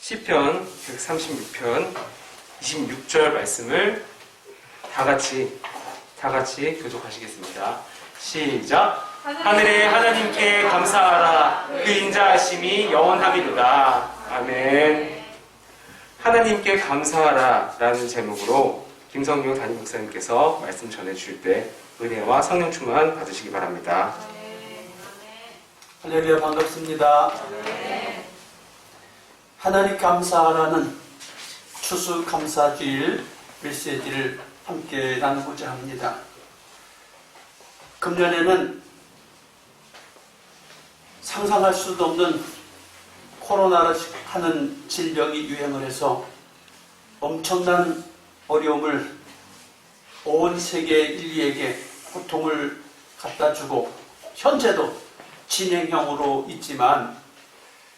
시편 136편 26절 말씀을 다 같이 교독하시겠습니다. 시작! 하늘의 하나님께 감사하라. 그 인자하심이 영원함이로다. 아멘. 하나님께 감사하라 라는 제목으로 김성규 담임 목사님께서 말씀 전해주실 때 은혜와 성령 충만 받으시기 바랍니다. 할렐루야, 반갑습니다. 하나님 감사하라는 추수감사주일 메시지를 함께 나누고자 합니다. 금년에는 상상할 수도 없는 코로나라는 질병이 유행을 해서 엄청난 어려움을 온 세계 인류에게 고통을 갖다 주고 현재도 진행형으로 있지만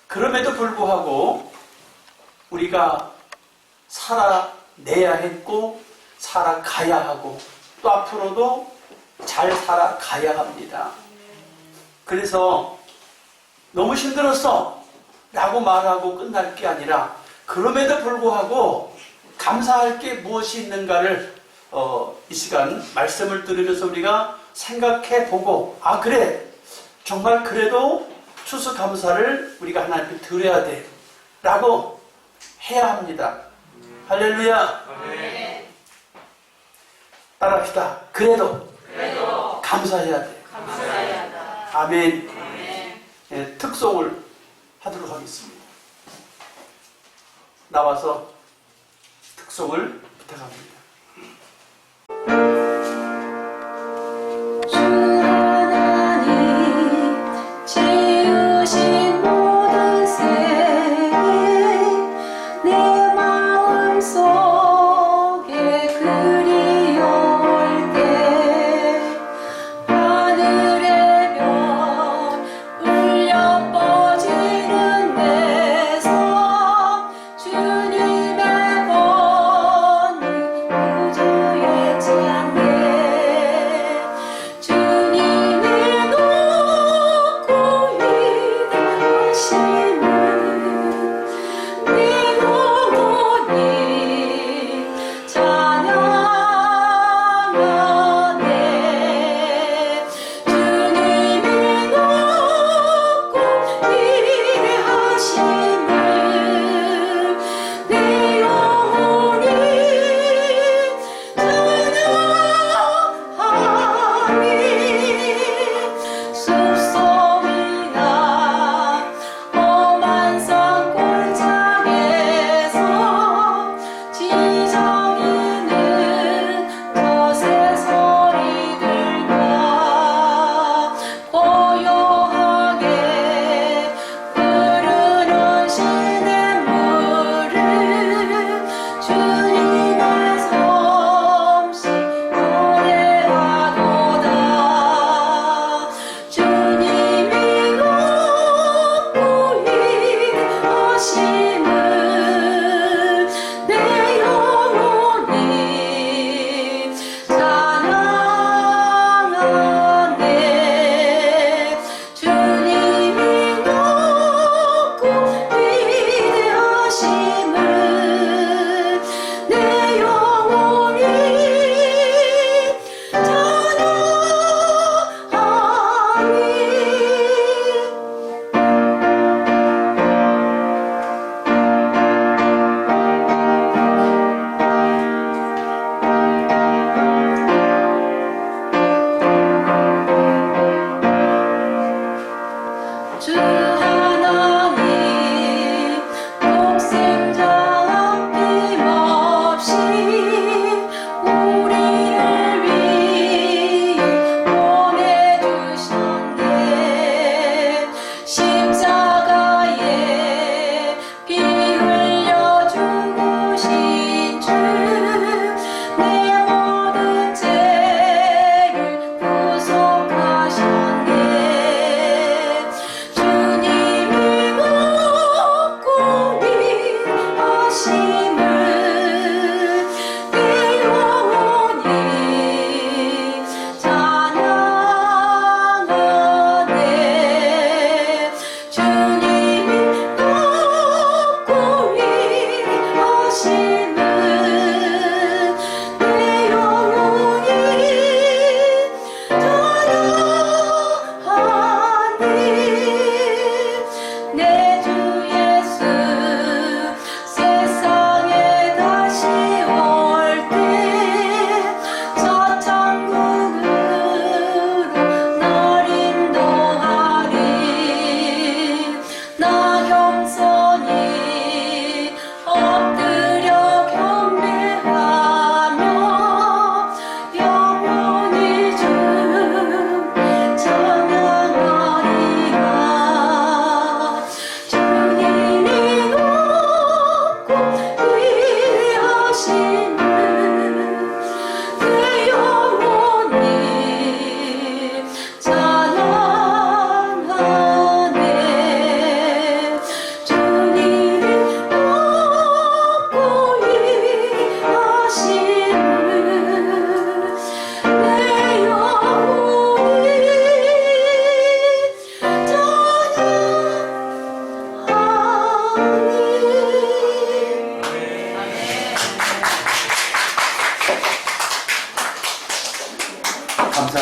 그럼에도 불구하고 우리가 살아내야 했고 살아가야 하고 또 앞으로도 잘 살아가야 합니다. 그래서 너무 힘들었어 라고 말하고 끝날 게 아니라 그럼에도 불구하고 감사할 게 무엇이 있는가를 이 시간 말씀을 들으면서 우리가 생각해 보고 그래 정말 그래도 추수감사를 우리가 하나님께 드려야 돼 라고 해야 합니다. 할렐루야. 아멘. 따라합시다. 그래도 감사해야 돼. 아멘. 네, 특송을 하도록 하겠습니다. 나와서 특송을 부탁합니다.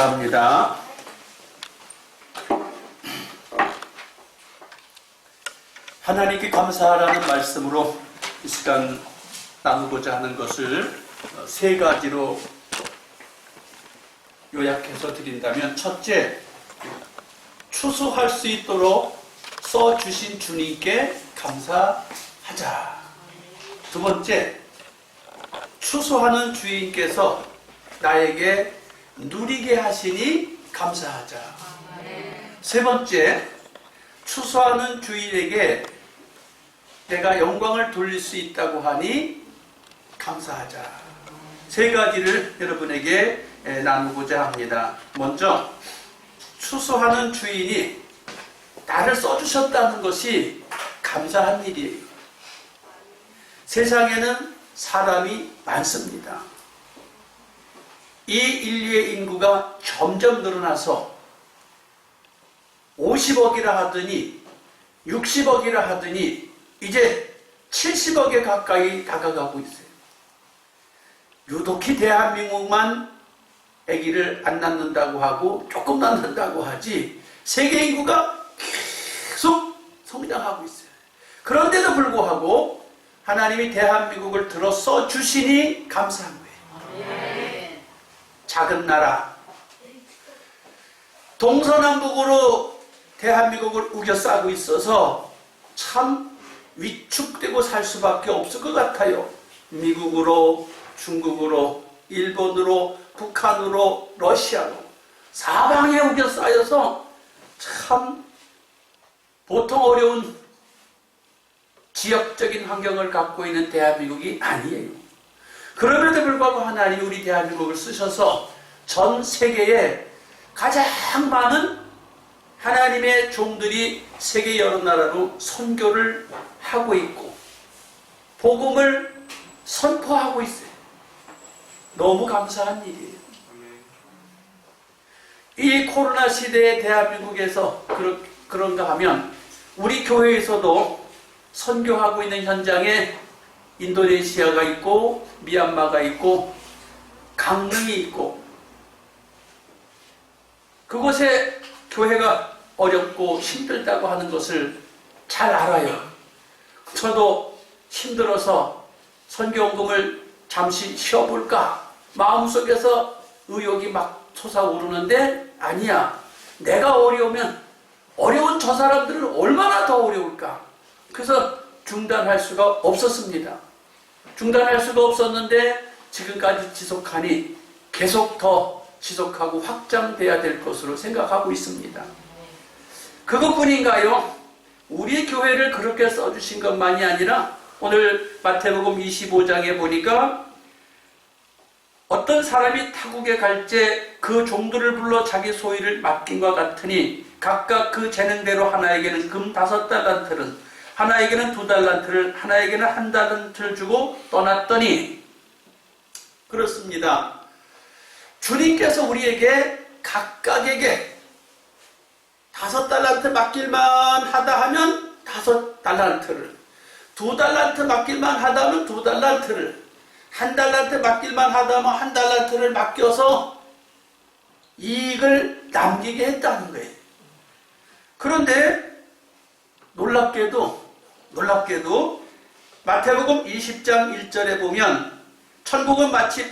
감사합니다. 하나님께 감사하라는 말씀으로 이 시간 나누고자 하는 것을 세 가지로 요약해서 드린다면, 첫째, 추수할 수 있도록 써주신 주님께 감사하자. 두 번째, 추수하는 주인께서 나에게 누리게 하시니 감사하자. 세 번째, 추수하는 주인에게 내가 영광을 돌릴 수 있다고 하니 감사하자. 세 가지를 여러분에게 나누고자 합니다. 먼저, 추수하는 주인이 나를 써주셨다는 것이 감사한 일이에요. 세상에는 사람이 많습니다. 이 인류의 인구가 점점 늘어나서 50억이라 하더니 60억이라 하더니 이제 70억에 가까이 다가가고 있어요. 유독히 대한민국만 아기를 안 낳는다고 하고 조금 낳는다고 하지 세계 인구가 계속 성장하고 있어요. 그런데도 불구하고 하나님이 대한민국을 들어 써주시니 감사한 거예요. 작은 나라, 동서남북으로 대한민국을 우겨싸고 있어서 참 위축되고 살 수밖에 없을 것 같아요. 미국으로, 중국으로, 일본으로, 북한으로, 러시아로 사방에 우겨싸여서 참 보통 어려운 지역적인 환경을 갖고 있는 대한민국이 아니에요. 그럼에도 불구하고 하나님이 우리 대한민국을 쓰셔서 전 세계에 가장 많은 하나님의 종들이 세계 여러 나라로 선교를 하고 있고 복음을 선포하고 있어요. 너무 감사한 일이에요. 이 코로나 시대에 대한민국에서 그런가 하면 우리 교회에서도 선교하고 있는 현장에 인도네시아가 있고 미얀마가 있고 강릉이 있고 그곳에 교회가 어렵고 힘들다고 하는 것을 잘 알아요. 저도 힘들어서 선교원금을 잠시 쉬어볼까 마음속에서 의욕이 막 솟아오르는데 아니야. 내가 어려우면 어려운 저 사람들은 얼마나 더 어려울까. 그래서 중단할 수가 없었습니다. 중단할 수가 없었는데 지금까지 지속하니 계속 더 지속하고 확장돼야 될 것으로 생각하고 있습니다. 그것뿐인가요? 우리 교회를 그렇게 써주신 것만이 아니라 오늘 마태복음 25장에 보니까 어떤 사람이 타국에 갈 때 그 종들을 불러 자기 소유를 맡긴과 같으니 각각 그 재능대로 하나에게는 금 5달란트를 하나에게는 2달란트를 하나에게는 1달란트를 주고 떠났더니 그렇습니다. 주님께서 우리에게 각각에게 5달란트 맡길만 하다 하면 5달란트를 2달란트 맡길만 하다 하면 2달란트를 1달란트 맡길만 하다 하면 1달란트를 맡겨서 이익을 남기게 했다는 거예요. 그런데 놀랍게도 마태복음 20장 1절에 보면 천국은 마치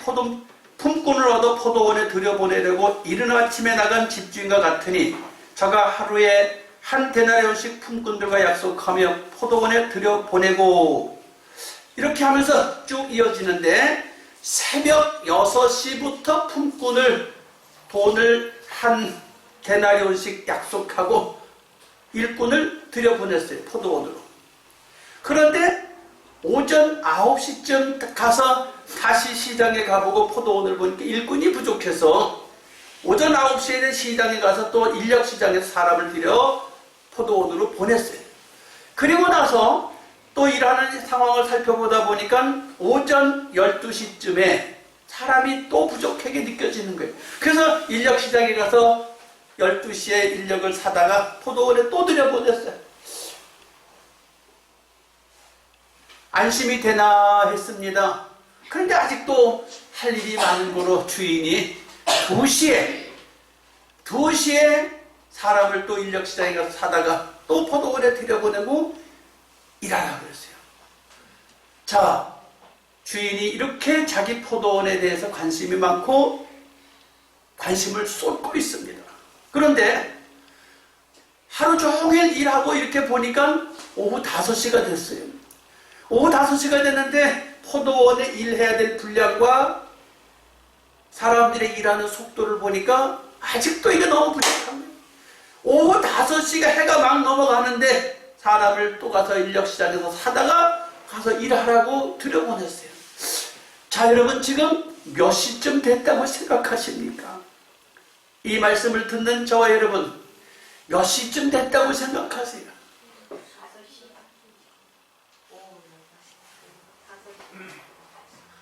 품꾼을 얻어 포도원에 들여보내려고 이른 아침에 나간 집주인과 같으니 저가 하루에 한 데나리온씩 품꾼들과 약속하며 포도원에 들여보내고 이렇게 하면서 쭉 이어지는데 새벽 6시부터 품꾼을 돈을 한 데나리온씩 약속하고 일꾼을 들여보냈어요. 포도원으로. 그런데 오전 9시쯤 가서 다시 시장에 가보고 포도원을 보니까 일꾼이 부족해서 오전 9시에는 시장에 가서 또 인력시장에서 사람을 들여 포도원으로 보냈어요. 그리고 나서 또 일하는 상황을 살펴보다 보니까 오전 12시쯤에 사람이 또 부족하게 느껴지는 거예요. 그래서 인력시장에 가서 12시에 인력을 사다가 포도원에 또 들여보냈어요. 안심이 되나 했습니다. 그런데 아직도 할 일이 많은 거로 주인이 2시에 2시에 사람을 또 인력시장에 가서 사다가 또 포도원에 들여보내고 일하라 그랬어요. 자, 주인이 이렇게 자기 포도원에 대해서 관심이 많고 관심을 쏟고 있습니다. 그런데 하루 종일 일하고 이렇게 보니까 오후 5시가 됐어요. 오후 5시가 됐는데 포도원에 일해야 될 분량과 사람들의 일하는 속도를 보니까 아직도 이게 너무 부족합니다. 오후 5시가 해가 막 넘어가는데 사람을 또 가서 인력시장에서 사다가 가서 일하라고 들여보냈어요. 자, 여러분 지금 몇 시쯤 됐다고 생각하십니까? 이 말씀을 듣는 저와 여러분 몇 시쯤 됐다고 생각하세요?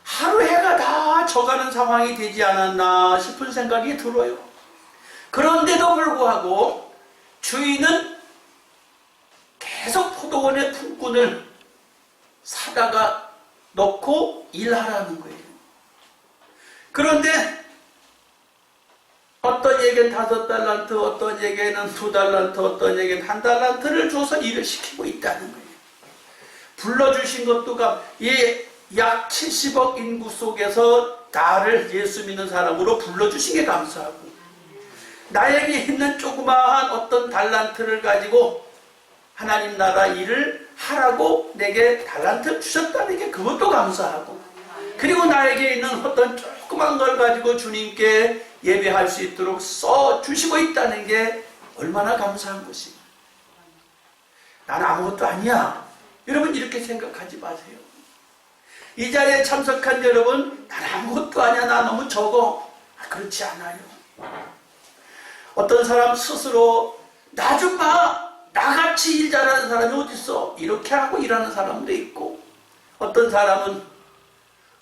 하루 해가 다 져가는 상황이 되지 않았나 싶은 생각이 들어요. 그런데도 불구하고 주인은 계속 포도원의 품꾼을 사다가 넣고 일하라는 거예요. 그런데 어떤 얘기는 5달란트, 어떤 얘기는 2달란트, 어떤 얘기는 1달란트를 줘서 일을 시키고 있다는 거예요. 불러주신 것도 약 70억 인구 속에서 나를 예수 믿는 사람으로 불러주신 게 감사하고, 나에게 있는 조그마한 어떤 달란트를 가지고 하나님 나라 일을 하라고 내게 달란트를 주셨다는 게 그것도 감사하고, 그리고 나에게 있는 어떤 조그만 걸 가지고 주님께 예배할 수 있도록 써주시고 있다는 게 얼마나 감사한 것입니다. 나는 아무것도 아니야. 여러분 이렇게 생각하지 마세요. 이 자리에 참석한 여러분, 나는 아무것도 아니야. 나 너무 적어. 그렇지 않아요. 어떤 사람 스스로 나 좀 봐. 나같이 일 잘하는 사람이 어딨어. 이렇게 하고 일하는 사람도 있고, 어떤 사람은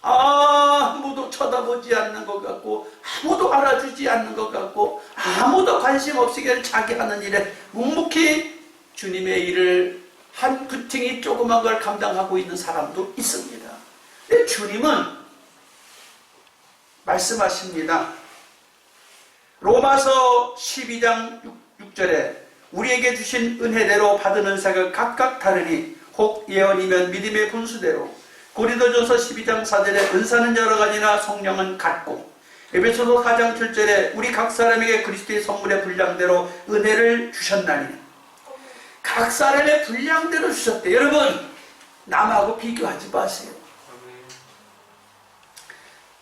아무도 쳐다보지 않는 것 같고, 아무도 알아주지 않는 것 같고, 아무도 관심 없이 그냥 자기 하는 일에 묵묵히 주님의 일을 한 구팅이 조그만 걸 감당하고 있는 사람도 있습니다. 근데 주님은 말씀하십니다. 로마서 12장 6절에 우리에게 주신 은혜대로 받은 은사가 각각 다르니 혹 예언이면 믿음의 분수대로, 고린도전서 12장 4절에 은사는 여러 가지나 성령은 같고, 에베소서 4장 7절에 우리 각 사람에게 그리스도의 선물의 분량대로 은혜를 주셨나니, 각 사람의 분량대로 주셨대. 여러분 남하고 비교하지 마세요.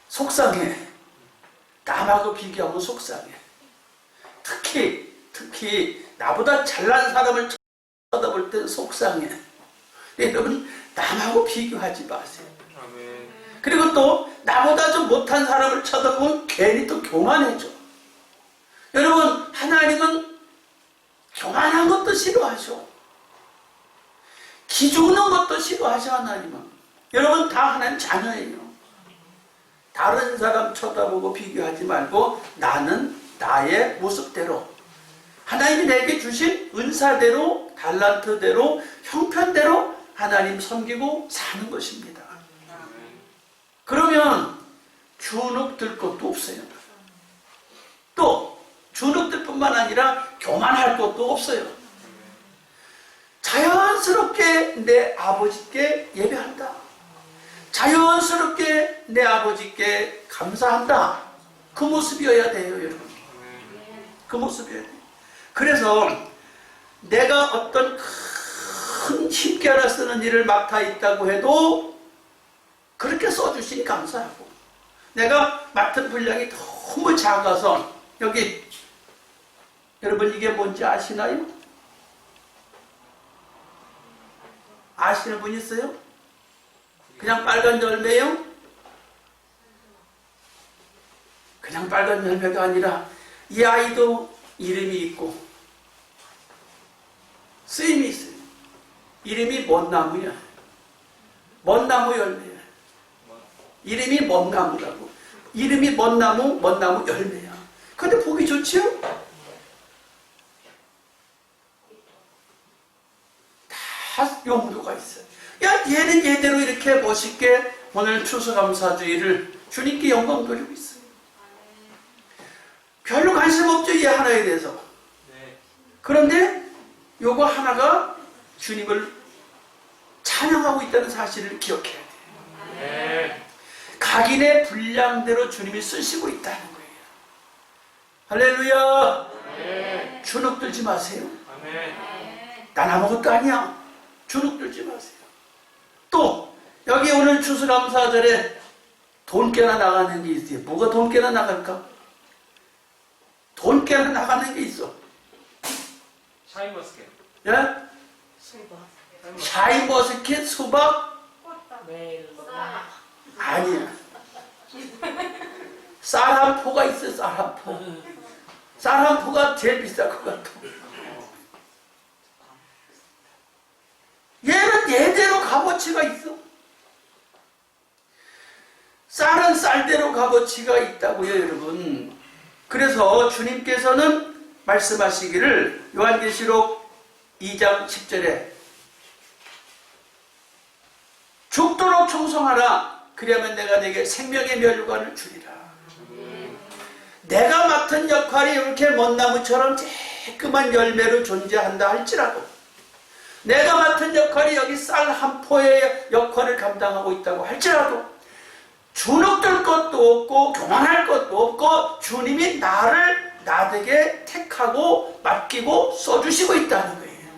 속상해. 남하고 비교하면 속상해. 특히 나보다 잘난 사람을 쳐다볼 때 속상해. 여러분 남하고 비교하지 마세요. 그리고 또 나보다 좀 못한 사람을 쳐다보면 괜히 또 교만해져. 여러분 하나님은 교만한 것도 싫어하셔. 기죽는 것도 싫어하셔. 하나님은. 여러분 다 하나님 자녀예요. 다른 사람 쳐다보고 비교하지 말고 나는 나의 모습대로, 하나님이 내게 주신 은사대로, 달란트대로, 형편대로 하나님 섬기고 사는 것입니다. 그러면 주눅 들 것도 없어요. 또 주눅 들 뿐만 아니라 교만할 것도 없어요. 자연스럽게 내 아버지께 예배한다. 자연스럽게 내 아버지께 감사한다. 그 모습이어야 돼요, 여러분. 그 모습이어야 돼요. 그래서 내가 어떤 큰 힘께 하나 쓰는 일을 맡아 있다고 해도 그렇게 써주시니 감사하고, 내가 맡은 분량이 너무 작아서, 여기 여러분 이게 뭔지 아시나요? 아시는 분 있어요? 그냥 빨간 열매요? 그냥 빨간 열매가 아니라 이 아이도 이름이 있고 쓰임이 있어요. 이름이 먼나무야. 먼나무 열매야. 이름이 먼나무라고. 이름이 먼나무 열매야. 근데 보기 좋지요? 다 용도가 있어요. 야, 얘는 얘대로 이렇게 멋있게 오늘 추수감사주의를 주님께 영광 돌리고 있어요. 별로 관심 없죠, 이 하나에 대해서. 네. 그런데 요거 하나가 주님을 찬양하고 있다는 사실을 기억해야 돼요. 네. 각인의 분량대로 주님이 쓰시고 있다는 거예요. 할렐루야. 네. 주눅 들지 마세요. 아멘. 난 아무것도 아니야. 주눅 들지 마세요. 또 여기 오늘 추수감사절에 돈 깨나 나가는 게 있어요. 뭐가 돈 깨나 나갈까? 돈 깨나 나가는 게 있어. 샤인머스켓. 예? 샤인머스켓, 수박? 아니야. 쌀 한 포가 있어, 쌀 한 포. 쌀 한 포가 제일 비쌀 것 같아. 얘는 얘대로 값어치가 있어. 쌀은 쌀대로 값어치가 있다고요, 여러분. 그래서 주님께서는 말씀하시기를 요한계시록 2장 10절에 죽도록 충성하라. 그리하면 내가 내게 생명의 멸관을 주리라. 내가 맡은 역할이 이렇게 먼 나무처럼 쬐끄만 열매로 존재한다 할지라도, 내가 맡은 역할이 여기 쌀 한 포의 역할을 감당하고 있다고 할지라도, 주눅들 것도 없고 교만할 것도 없고 주님이 나를 나에게 택하고 맡기고 써주시고 있다는 거예요.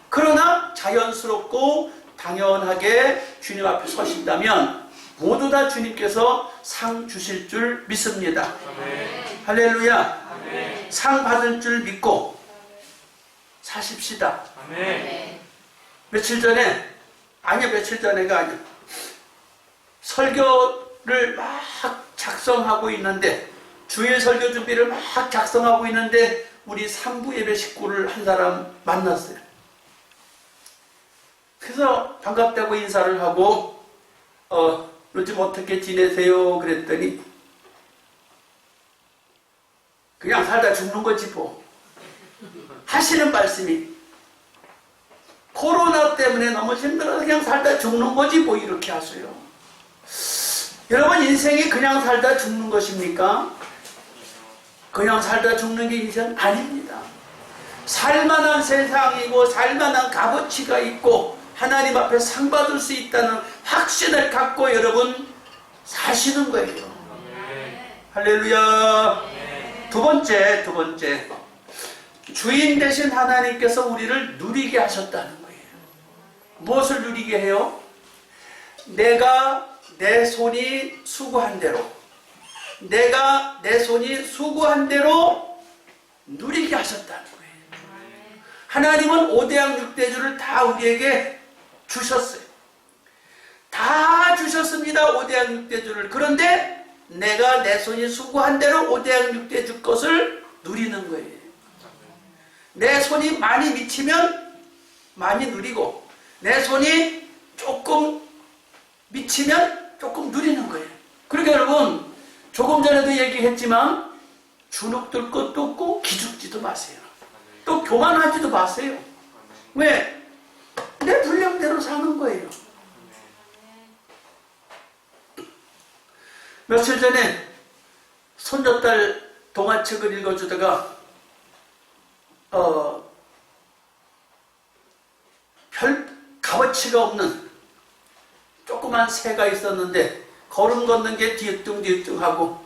그러나 자연스럽고 당연하게 주님 앞에 서신다면 모두 다 주님께서 상 주실 줄 믿습니다. 아멘. 할렐루야. 아멘. 상 받을 줄 믿고 사십시다. 아멘. 며칠 전에가 아니야. 설교를 막 작성하고 있는데, 주일 설교 준비를 막 작성하고 있는데 우리 3부 예배 식구를 한 사람 만났어요. 그래서 반갑다고 인사를 하고 요즘 어떻게 지내세요? 그랬더니 그냥 살다 죽는 거지 뭐. 하시는 말씀이 코로나 때문에 너무 힘들어서 그냥 살다 죽는 거지 뭐, 이렇게 하세요. 여러분, 인생이 그냥 살다 죽는 것입니까? 그냥 살다 죽는 게 인생 아닙니다. 살만한 세상이고 살만한 값어치가 있고 하나님 앞에 상 받을 수 있다는 확신을 갖고 여러분 사시는 거예요. 할렐루야. 두 번째 주인 되신 하나님께서 우리를 누리게 하셨다는 거예요. 무엇을 누리게 해요? 내가 내 손이 수고한 대로, 내가 내 손이 수고한 대로 누리게 하셨다는 거예요. 하나님은 5대양 6대주를 다 우리에게 주셨어요. 다 주셨습니다. 5대양 6대주를. 그런데 내가 내 손이 수고한 대로 5대양 6대주 것을 누리는 거예요. 내 손이 많이 미치면 많이 누리고, 내 손이 조금 미치면 조금 누리는 거예요. 그러니까 여러분, 조금 전에도 얘기했지만 주눅들 것도 없고 기죽지도 마세요. 또 교만하지도 마세요. 왜? 내 분량대로 사는 거예요. 며칠 전에 손녀딸 동화책을 읽어주다가 별 값어치가 없는 조그만 새가 있었는데 걸음 걷는 게 뒤뚱뒤뚱하고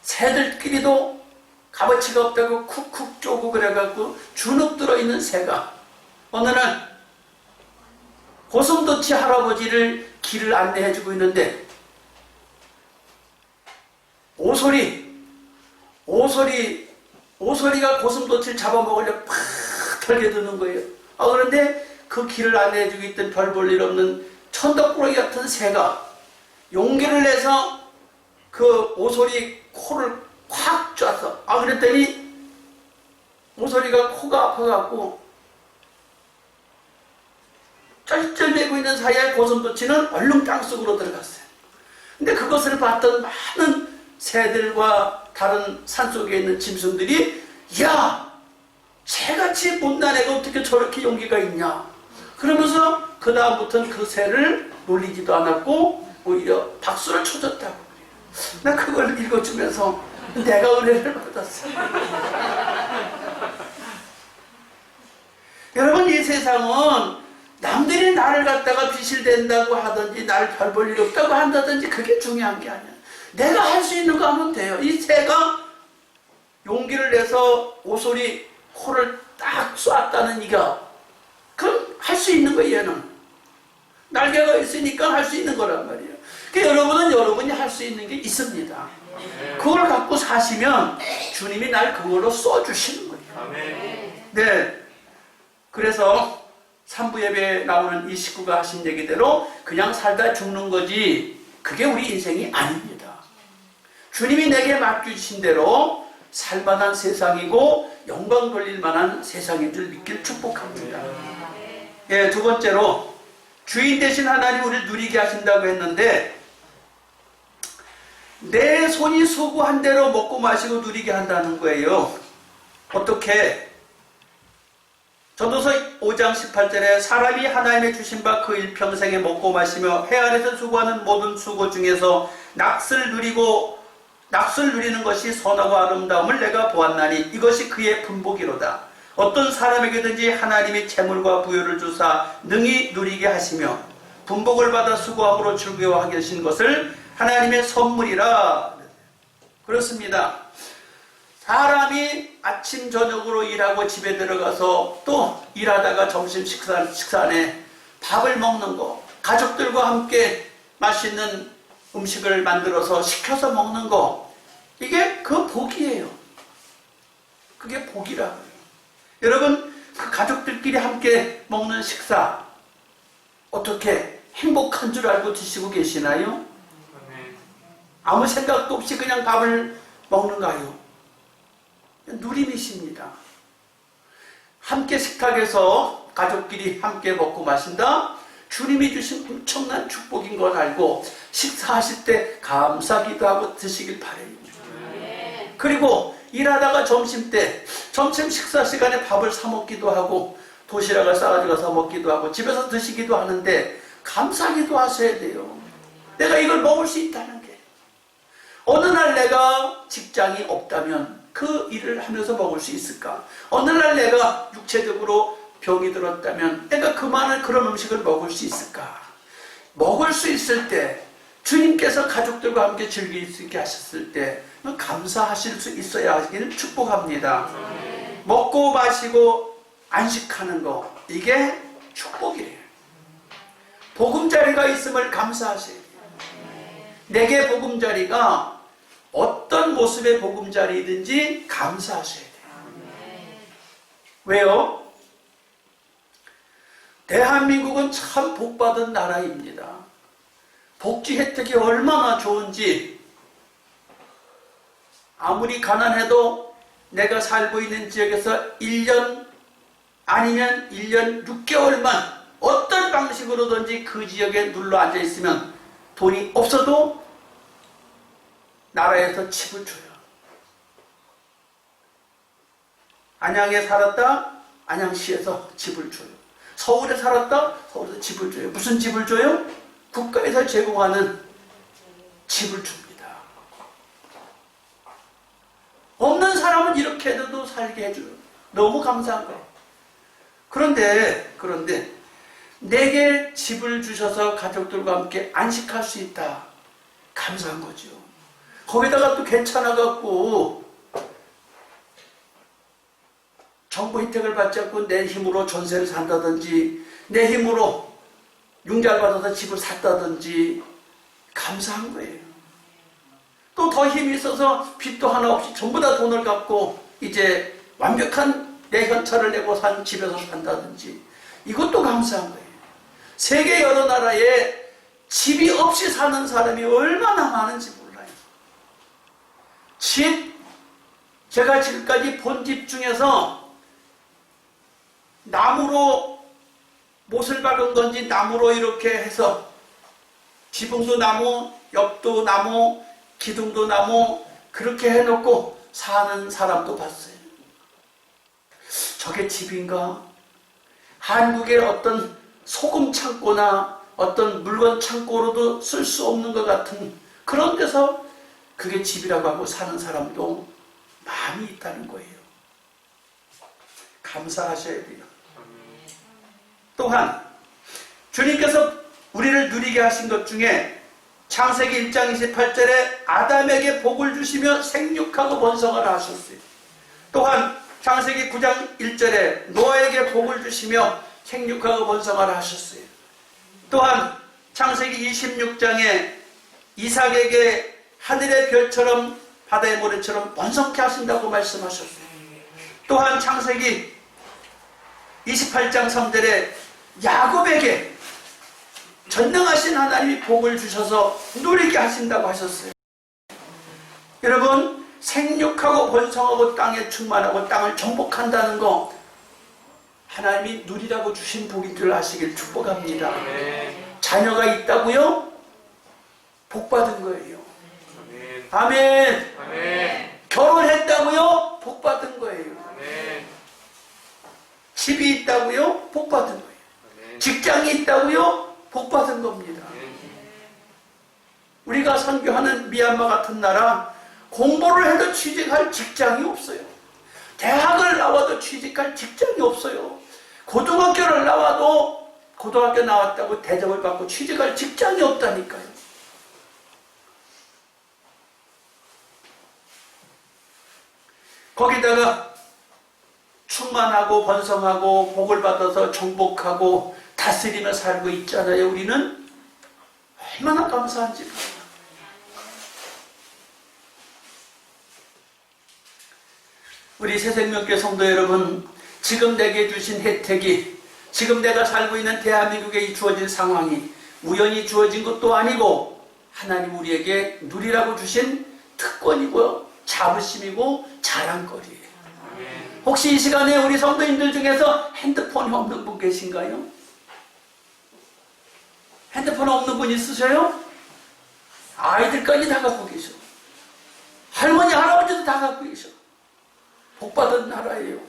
새들끼리도 값어치가 없다고 쿡쿡 쪼고 그래갖고 주눅 들어있는 새가 어느 날 고슴도치 할아버지를 길을 안내해주고 있는데 오소리가 고슴도치를 잡아먹으려고 팍 털겨드는 거예요. 그런데 그 길을 안내해주고 있던 별 볼 일 없는 천덕꾸러기 같은 새가 용기를 내서 그 오소리 코를 확 쬐었어. 그랬더니 오소리가 코가 아파갖고 쩔쩔매고 있는 사이에 고슴도치는 얼른 땅속으로 들어갔어요. 근데 그것을 봤던 많은 새들과 다른 산속에 있는 짐승들이, 야! 새같이 못난 애가 어떻게 저렇게 용기가 있냐? 그러면서 그 다음부터는 그 새를 놀리지도 않았고 오히려 박수를 쳐줬다고 그래요. 나 그걸 읽어주면서 내가 은혜를 받았어. 여러분, 이 세상은 남들이 나를 갖다가 비실댄다고 하든지 나를 별 볼 일 없다고 한다든지 그게 중요한 게 아니야. 내가 할 수 있는 거 하면 돼요. 이 새가 용기를 내서 오소리 코를 딱 쐈다는 이가, 그럼 할 수 있는 거예요. 얘는 날개가 있으니까 할 수 있는 거란 말이에요. 그러니까 여러분은 여러분이 할 수 있는 게 있습니다. 그걸 갖고 사시면 주님이 날 그걸로 써주시는 거예요. 네. 그래서 3부 예배에 나오는 이 식구가 하신 얘기대로 그냥 살다 죽는 거지 그게 우리 인생이 아닙니다. 주님이 내게 맡기신 대로 살만한 세상이고 영광 돌릴 만한 세상인 줄 믿길 축복합니다. 예, 두 번째로 주인 되신 하나님 우리를 누리게 하신다고 했는데 내 손이 수고한 대로 먹고 마시고 누리게 한다는 거예요. 어떻게? 전도서 5장 18절에 사람이 하나님의 주신 바 그 일평생에 먹고 마시며 해 아래서 수고하는 모든 수고 중에서 낙을 누리는 것이 선하고 아름다움을 내가 보았나니 이것이 그의 분복이로다. 어떤 사람에게든지 하나님이 재물과 부여를 주사 능히 누리게 하시며 분복을 받아 수고함으로 즐거워하게 하신 것을 하나님의 선물이라. 그렇습니다. 사람이 아침 저녁으로 일하고 집에 들어가서 또 일하다가 점심 식사에 밥을 먹는 거, 가족들과 함께 맛있는 음식을 만들어서 시켜서 먹는 거, 이게 그 복이에요. 그게 복이라고요. 여러분, 그 가족들끼리 함께 먹는 식사 어떻게 행복한 줄 알고 드시고 계시나요? 아무 생각도 없이 그냥 밥을 먹는가요? 누림이십니다. 함께 식탁에서 가족끼리 함께 먹고 마신다? 주님이 주신 엄청난 축복인 걸 알고 식사하실 때 감사기도 하고 드시길 바라요. 그리고 일하다가 점심 식사 시간에 밥을 사 먹기도 하고 도시락을 싸가지고 사 먹기도 하고 집에서 드시기도 하는데 감사기도 하셔야 돼요. 내가 이걸 먹을 수 있다는 게. 어느 날 내가 직장이 없다면 그 일을 하면서 먹을 수 있을까? 어느 날 내가 육체적으로 병이 들었다면 내가 그런 음식을 먹을 수 있을까? 먹을 수 있을 때 주님께서 가족들과 함께 즐길 수 있게 하셨을 때 감사하실 수 있어야 하기를 축복합니다. 먹고 마시고 안식하는 거, 이게 축복이래요. 보금자리가 있음을 감사하셔야 돼요. 내게 보금자리가 어떤 모습의 보금자리든지 감사하셔야 돼요. 왜요? 대한민국은 참 복받은 나라입니다. 복지 혜택이 얼마나 좋은지, 아무리 가난해도 내가 살고 있는 지역에서 1년 아니면 1년 6개월만 어떤 방식으로든지 그 지역에 눌러 앉아 있으면 돈이 없어도 나라에서 칩을 줘요. 안양에 살았다? 안양시에서 집을 줘요. 서울에 살았다? 서울에서 집을 줘요. 무슨 집을 줘요? 국가에서 제공하는 집을 줍니다. 없는 사람은 이렇게 해도 살게 해줘요. 너무 감사한 거예요. 그런데 내게 집을 주셔서 가족들과 함께 안식할 수 있다. 감사한 거죠. 거기다가 또 괜찮아갖고 정부 혜택을 받지 않고 내 힘으로 전세를 산다든지 내 힘으로 융자를 받아서 집을 샀다든지 감사한 거예요. 또 더 힘이 있어서 빚도 하나 없이 전부 다 돈을 갚고 이제 완벽한 내 현찰을 내고 산 집에서 산다든지 이것도 감사한 거예요. 세계 여러 나라에 집이 없이 사는 사람이 얼마나 많은지 몰라요. 제가 지금까지 본 집 중에서 나무로 못을 박은 건지 나무로 이렇게 해서 지붕도 나무, 옆도 나무, 기둥도 나무 그렇게 해놓고 사는 사람도 봤어요. 저게 집인가? 한국의 어떤 소금 창고나 어떤 물건 창고로도 쓸 수 없는 것 같은 그런 데서 그게 집이라고 하고 사는 사람도 많이 있다는 거예요. 감사하셔야 돼요. 또한 주님께서 우리를 누리게 하신 것 중에 창세기 1장 28절에 아담에게 복을 주시며 생육하고 번성하라 하셨어요. 또한 창세기 9장 1절에 노아에게 복을 주시며 생육하고 번성하라 하셨어요. 또한 창세기 26장에 이삭에게 하늘의 별처럼 바다의 모래처럼 번성케 하신다고 말씀하셨어요. 또한 창세기 28장 3절에 야곱에게 전능하신 하나님이 복을 주셔서 누리게 하신다고 하셨어요. 여러분, 생육하고 번성하고 땅에 충만하고 땅을 정복한다는 거 하나님이 누리라고 주신 복인 줄 아시길 축복합니다. 자녀가 있다고요? 복 받은 거예요. 아멘. 결혼했다고요? 복 받은 거예요. 집이 있다고요? 복 받은 거예요. 직장이 있다고요? 복 받은 겁니다. 우리가 선교하는 미얀마 같은 나라, 공부를 해도 취직할 직장이 없어요. 대학을 나와도 취직할 직장이 없어요. 고등학교를 나와도 고등학교 나왔다고 대접을 받고 취직할 직장이 없다니까요. 거기다가 충만하고 번성하고 복을 받아서 정복하고 다스리며 살고 있잖아요. 우리는 얼마나 감사한지 몰라요. 우리 새생명교회 성도 여러분, 지금 내게 주신 혜택이, 지금 내가 살고 있는 대한민국에 이 주어진 상황이 우연히 주어진 것도 아니고 하나님 우리에게 누리라고 주신 특권이고 자부심이고 자랑거리예요. 혹시 이 시간에 우리 성도님들 중에서 핸드폰이 없는 분 계신가요? 핸드폰 없는 분 있으세요? 아이들까지 다 갖고 계셔. 할머니, 할아버지도 다 갖고 계셔. 복받은 나라예요.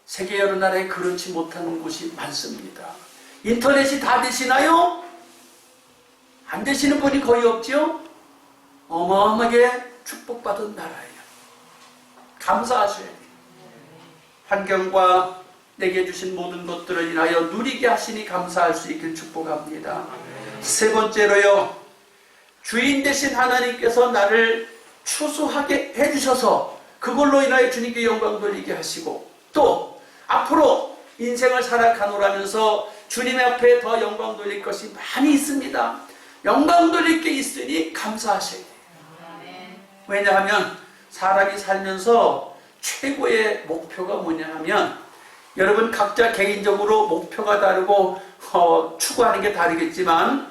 세계 여러 나라에 그렇지 못하는 곳이 많습니다. 인터넷이 다 되시나요? 안 되시는 분이 거의 없죠? 어마어마하게 축복받은 나라예요. 감사하셔야 돼요. 환경과 내게 주신 모든 것들을 인하여 누리게 하시니 감사할 수 있길 축복합니다. 세 번째로요, 주인 되신 하나님께서 나를 추수하게 해주셔서 그걸로 인하여 주님께 영광 돌리게 하시고, 또 앞으로 인생을 살아가노라면서 주님 앞에 더 영광 돌릴 것이 많이 있습니다. 영광 돌릴 게 있으니 감사하셔야 돼요. 왜냐하면 사람이 살면서 최고의 목표가 뭐냐 하면, 여러분 각자 개인적으로 목표가 다르고 추구하는 게 다르겠지만,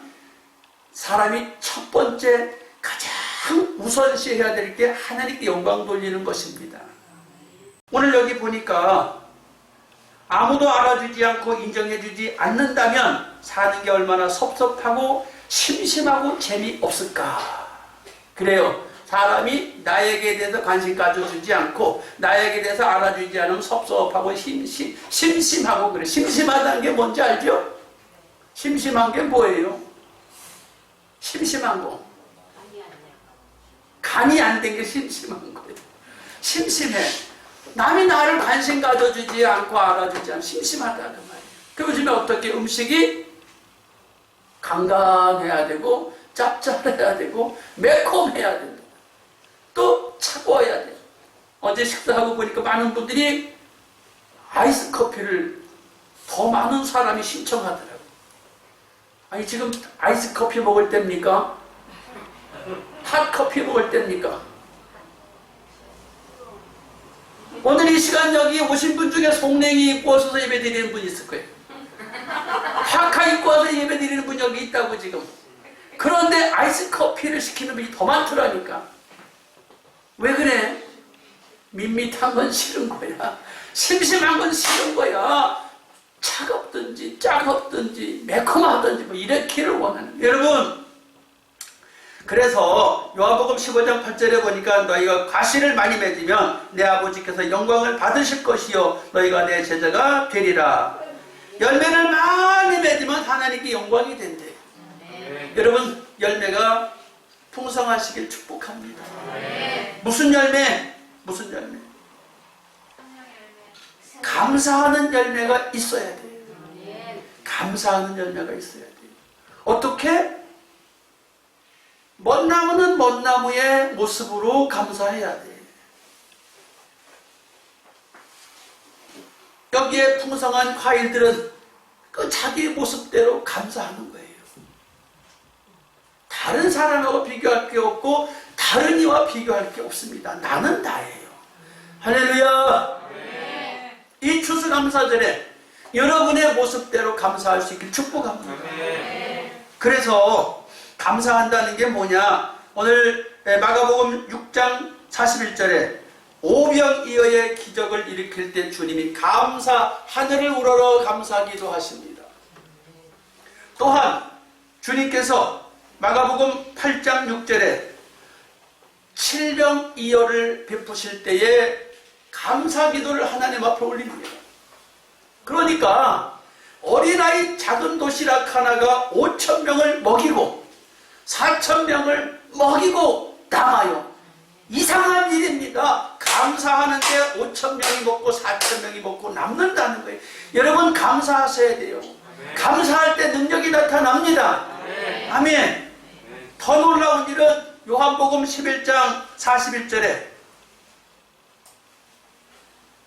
사람이 첫 번째 가장 우선시해야 될 게 하나님께 영광 돌리는 것입니다. 오늘 여기 보니까 아무도 알아주지 않고 인정해주지 않는다면 사는 게 얼마나 섭섭하고 심심하고 재미없을까. 그래요. 사람이 나에게 대해서 관심 가져주지 않고 나에게 대해서 알아주지 않으면 섭섭하고 심심하고 그래. 심심하다는 게 뭔지 알죠? 심심한 게 뭐예요? 심심한 거. 간이 안 된 게 심심한 거예요. 심심해. 남이 나를 관심 가져주지 않고 알아주지 않으면 심심하다는 말이에요. 그 요즘에 어떻게 음식이 강강해야 되고 짭짤해야 되고 매콤해야 된다. 또 차가워야 돼. 어제 식사하고 보니까 많은 분들이 아이스 커피를 더 많은 사람이 신청하더라고요. 아니 지금 아이스 커피 먹을 때입니까? 핫 커피 먹을 때입니까? 오늘 이 시간 여기 오신 분 중에 속냉이 입고 와서 예배 드리는 분이 있을 거예요. 파카 입고 와서 예배 드리는 분이 여기 있다고 지금. 그런데 아이스 커피를 시키는 분이 더 많더라니까. 왜 그래? 밋밋한 건 싫은 거야. 심심한 건 싫은 거야. 차갑든지 짜겁든지 매콤하든지 뭐 이렇기를 원하는. 여러분, 그래서 요한복음 15장 8절에 보니까 너희가 과실을 많이 맺으면 내 아버지께서 영광을 받으실 것이요 너희가 내 제자가 되리라. 열매를 많이 맺으면 하나님께 영광이 된대. 여러분, 열매가 풍성하시길 축복합니다. 아멘. 무슨 열매? 무슨 열매? 감사하는 열매가 있어야 돼요. 아멘. 감사하는 열매가 있어야 돼요. 어떻게? 먼 나무는 먼 나무의 모습으로 감사해야 돼요. 여기에 풍성한 과일들은 그 자기의 모습대로 감사하는 거예요. 다른 사람하고 비교할 게 없고 다른 이와 비교할 게 없습니다. 나는 나예요. 할렐루야. 이 추수감사절에 여러분의 모습대로 감사할 수 있길 축복합니다. 그래서 감사한다는 게 뭐냐? 오늘 마가복음 6장 41절에 오병이어의 기적을 일으킬 때 주님이 하늘을 우러러 감사하기도 하십니다. 또한 주님께서 마가복음 8장 6절에 7병이어를 베푸실 때에 감사기도를 하나님 앞에 올립니다. 그러니까 어린아이 작은 도시락 하나가 5,000명을 먹이고 4,000명을 먹이고 남아요. 이상한 일입니다. 감사하는데 5,000명이 먹고 4,000명이 먹고 남는다는 거예요. 여러분 감사하셔야 돼요. 감사할 때 능력이 나타납니다. 아멘. 더 놀라운 일은 요한복음 11장 41절에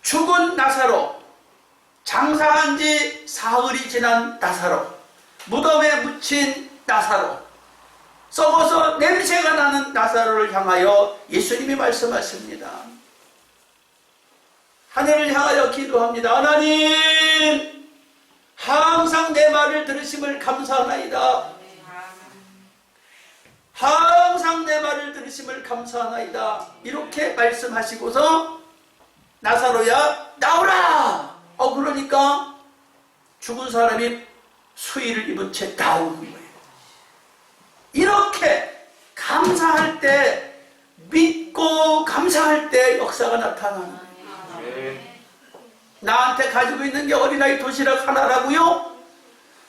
죽은 나사로, 장사한 지 사흘이 지난 나사로, 무덤에 묻힌 나사로, 썩어서 냄새가 나는 나사로를 향하여 예수님이 말씀하십니다. 하늘을 향하여 기도합니다. 하나님, 항상 내 말을 들으심을 감사하나이다. 항상 내 말을 들으심을 감사하나이다. 이렇게 말씀하시고서 나사로야 나오라. 그러니까 죽은 사람이 수의를 입은 채 나오는 거예요. 이렇게 감사할 때, 믿고 감사할 때 역사가 나타나는 거예요. 나한테 가지고 있는 게 어린아이 도시락 하나라고요?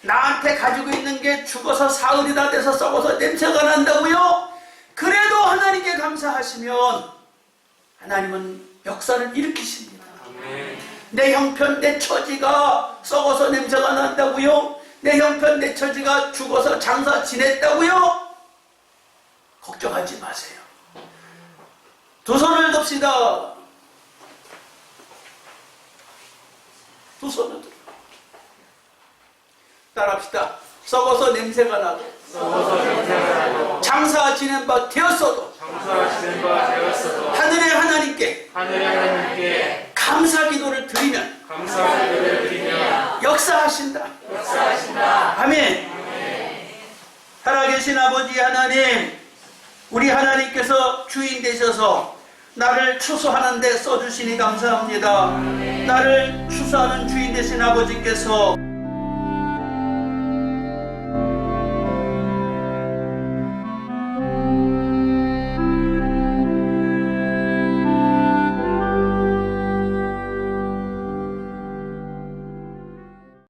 나한테 가지고 있는 게 죽어서 사흘이 다 돼서 썩어서 냄새가 난다고요? 그래도 하나님께 감사하시면 하나님은 역사를 일으키십니다. 내 형편 내 처지가 썩어서 냄새가 난다고요? 내 형편 내 처지가 죽어서 장사 지냈다고요? 걱정하지 마세요. 두 손을 듭시다. 두 손을 들어. 따라합시다. 썩어서 냄새가 나고 장사 지낸 바 되었어도 하늘의 하나님께 감사 기도를 드리면 역사하신다. 아멘. 살아계신 아버지 하나님, 우리 하나님께서 주인 되셔서 나를 추수하는 데 써주시니 감사합니다. 나를 추수하는 주인 되신 아버지께서